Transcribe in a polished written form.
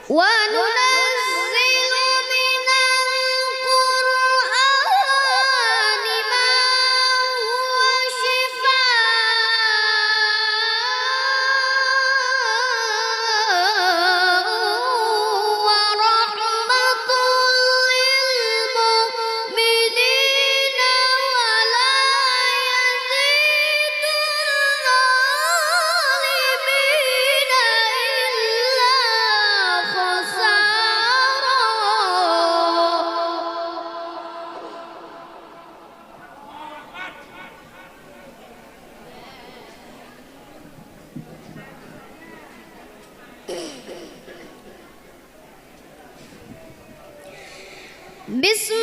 وننزل من القرآن ما هو شفاء ورحمة للمؤمنين ولا يزيد الظالمين إلا خسارا. بسم